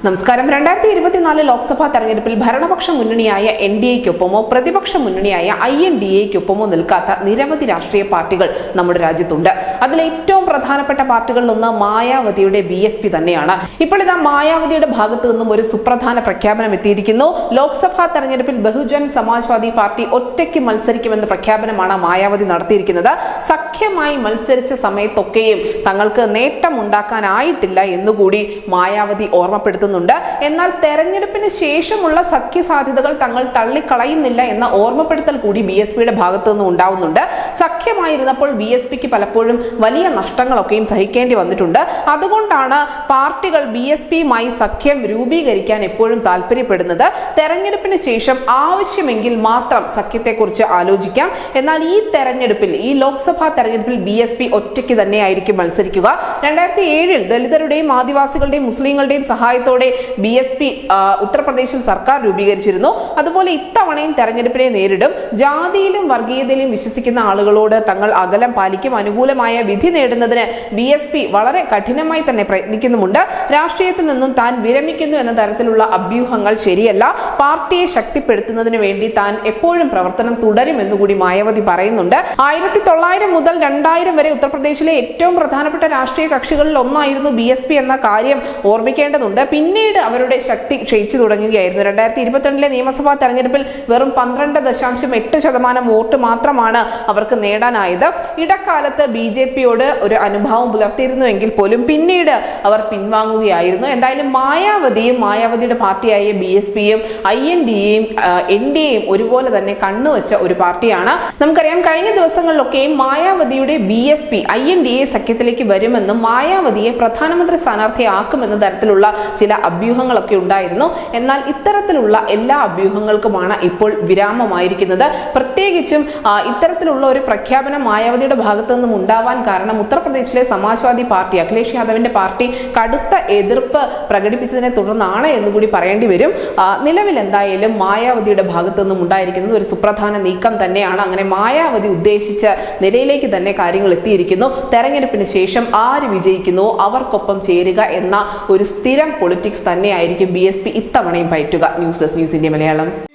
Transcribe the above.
നമസ്കാരം. 2024 ലോക്സഭാ തെരഞ്ഞെടുപ്പിൽ ഭരണപക്ഷ മുന്നണിയായ NDAയ്ക്കൊപ്പമോ പ്രതിപക്ഷ മുന്നണിയായ INDAയ്ക്കൊപ്പമോ നിൽക്കാത്ത നിരവധി രാഷ്ട്രീയ പാർട്ടികൾ നമ്മുടെ രാജ്യത്തുണ്ട്. അതിൽ ഏറ്റവും പ്രധാനപ്പെട്ട പാർട്ടികളിലൊന്ന് മായാവതിയുടെ BSP തന്നെയാണ്. ഇപ്പോൾ ഇതാ മായാവതിയുടെ ഭാഗത്തു നിന്നും ഒരു സുപ്രധാന പ്രഖ്യാപനം എത്തിയിരിക്കുന്നു. ലോക്സഭാ തെരഞ്ഞെടുപ്പിൽ ബഹുജൻ സമാജ്വാദി പാർട്ടി ഒറ്റയ്ക്ക് മത്സരിക്കുമെന്ന പ്രഖ്യാപനമാണ് മായാവതി നടത്തിയിരിക്കുന്നത്. സഖ്യമായി മത്സരിച്ച സമയത്തൊക്കെയും തങ്ങൾക്ക് നേട്ടമുണ്ടാക്കാനായിട്ടില്ല എന്നുകൂടി മായാവതി ഓർമ്മപ്പെടുത്തുന്നു. എന്നാൽ തെരഞ്ഞെടുപ്പിന് ശേഷമുള്ള സഖ്യ സാധ്യതകൾ തങ്ങൾ തള്ളിക്കളയുന്നില്ല എന്ന ഓർമ്മപ്പെടുത്തൽ കൂടി BSPയുടെ ഭാഗത്തു നിന്നും ഉണ്ടാവുന്നുണ്ട്. സഖ്യമായിരുന്നപ്പോൾ BSPക്ക് പലപ്പോഴും വലിയ നഷ്ടങ്ങളൊക്കെയും സഹിക്കേണ്ടി വന്നിട്ടുണ്ട്. അതുകൊണ്ടാണ് പാർട്ടികൾ BSPയുമായി സഖ്യം രൂപീകരിക്കാൻ എപ്പോഴും താല്പര്യപ്പെടുന്നത്. തെരഞ്ഞെടുപ്പിന് ശേഷം ആവശ്യമെങ്കിൽ മാത്രം സഖ്യത്തെക്കുറിച്ച് ആലോചിക്കാം. എന്നാൽ ഈ ലോക്സഭാ തെരഞ്ഞെടുപ്പിൽ BSP ഒറ്റയ്ക്ക് തന്നെയായിരിക്കും മത്സരിക്കുക. 2007 ദളിതരുടെയും ആദിവാസികളുടെയും മുസ്ലിങ്ങളുടെയും സഹായത്തോടെ BSP ഉത്തർപ്രദേശിൽ സർക്കാർ രൂപീകരിച്ചിരുന്നു. അതുപോലെ ഇത്തവണയും തെരഞ്ഞെടുപ്പിനെ നേരിടും. ജാതിയിലും വർഗീയതയിലും വിശ്വസിക്കുന്ന ആളുകളോട് തങ്ങൾ അകലം പാലിക്കും. അനുകൂലമായ വിധി നേടുന്നതിന് BSP വളരെ കഠിനമായി തന്നെ പ്രയത്നിക്കുന്നുമുണ്ട്. രാഷ്ട്രീയത്തിൽ നിന്നും താൻ വിരമിക്കുന്നു എന്ന തരത്തിലുള്ള അഭ്യൂഹങ്ങൾ ശരിയല്ല. പാർട്ടിയെ ശക്തിപ്പെടുത്തുന്നതിന് വേണ്ടി താൻ എപ്പോഴും പ്രവർത്തനം തുടരുമെന്നുകൂടി മായാവതി പറയുന്നുണ്ട്. 1900 മുതൽ 2000 വരെ ഉത്തർപ്രദേശിലെ ഏറ്റവും പ്രധാനപ്പെട്ട രാഷ്ട്രീയ കക്ഷികളിൽ ഒന്നായിരുന്നു BSP എന്ന കാര്യം ഓർമ്മിക്കേണ്ടതുണ്ട്. പിന്നീട് അവരുടെ ശക്തി ക്ഷയിച്ചു തുടങ്ങുകയായിരുന്നു. 2022 നിയമസഭാ തെരഞ്ഞെടുപ്പിൽ വെറും 12.8% വോട്ട് മാത്രമാണ് അവർക്ക് നേടാനായത്. ഇടക്കാലത്ത് BJPയോട് ഒരു അനുഭാവം പുലർത്തിയിരുന്നുവെങ്കിൽ പോലും പിന്നീട് അവർ പിൻവാങ്ങുകയായിരുന്നു. എന്തായാലും മായാവതിയുടെ പാർട്ടിയായ BSPയും INDAയും NDAയും ഒരുപോലെ തന്നെ കണ്ണുവെച്ച ഒരു പാർട്ടിയാണ്. നമുക്കറിയാം, കഴിഞ്ഞ ദിവസങ്ങളിലൊക്കെയും മായാവതിയുടെ BSP INDA സഖ്യത്തിലേക്ക് വരുമെന്നും മായാവതിയെ പ്രധാനമന്ത്രി സ്ഥാനാർത്ഥിയാക്കുമെന്ന തരത്തിലുള്ള ചില അഭ്യൂഹങ്ങളൊക്കെ ഉണ്ടായിരുന്നു. എന്നാൽ ഇത്തരത്തിലുള്ള എല്ലാ അഭ്യൂഹങ്ങൾക്കുമാണ് ഇപ്പോൾ വിരാമമായിരിക്കുന്നത്. പ്രത്യേകിച്ചും ഇത്തരത്തിലുള്ള ഒരു പ്രഖ്യാപനം മായാവതിയുടെ ഭാഗത്തു നിന്നും ഉണ്ടാവാൻ കാരണം ഉത്തർപ്രദേശിലെ സമാജ്വാദി പാർട്ടി, അഖിലേഷ് യാദവിന്റെ പാർട്ടി കടുത്ത എതിർപ്പ് പ്രകടിപ്പിച്ചതിനെ തുടർന്നാണ് എന്നുകൂടി പറയേണ്ടി വരും. നിലവിൽ എന്തായാലും മായാവതിയുടെ ഭാഗത്തു നിന്നും ഉണ്ടായിരിക്കുന്നത് ഒരു സുപ്രധാന നീക്കം തന്നെയാണ്. അങ്ങനെ മായാവതി ഉദ്ദേശിച്ച നിലയിലേക്ക് തന്നെ കാര്യങ്ങൾ എത്തിയിരിക്കുന്നു. തെരഞ്ഞെടുപ്പിന് ശേഷം ആര് വിജയിക്കുന്നുവോ അവർക്കൊപ്പം ചേരുക എന്ന ഒരു സ്ഥിരം പൊളിറ്റിക്സ് തന്നെയായിരിക്കും BSP ഇത്തവണയും പയറ്റുക. News desk news India Malayalam.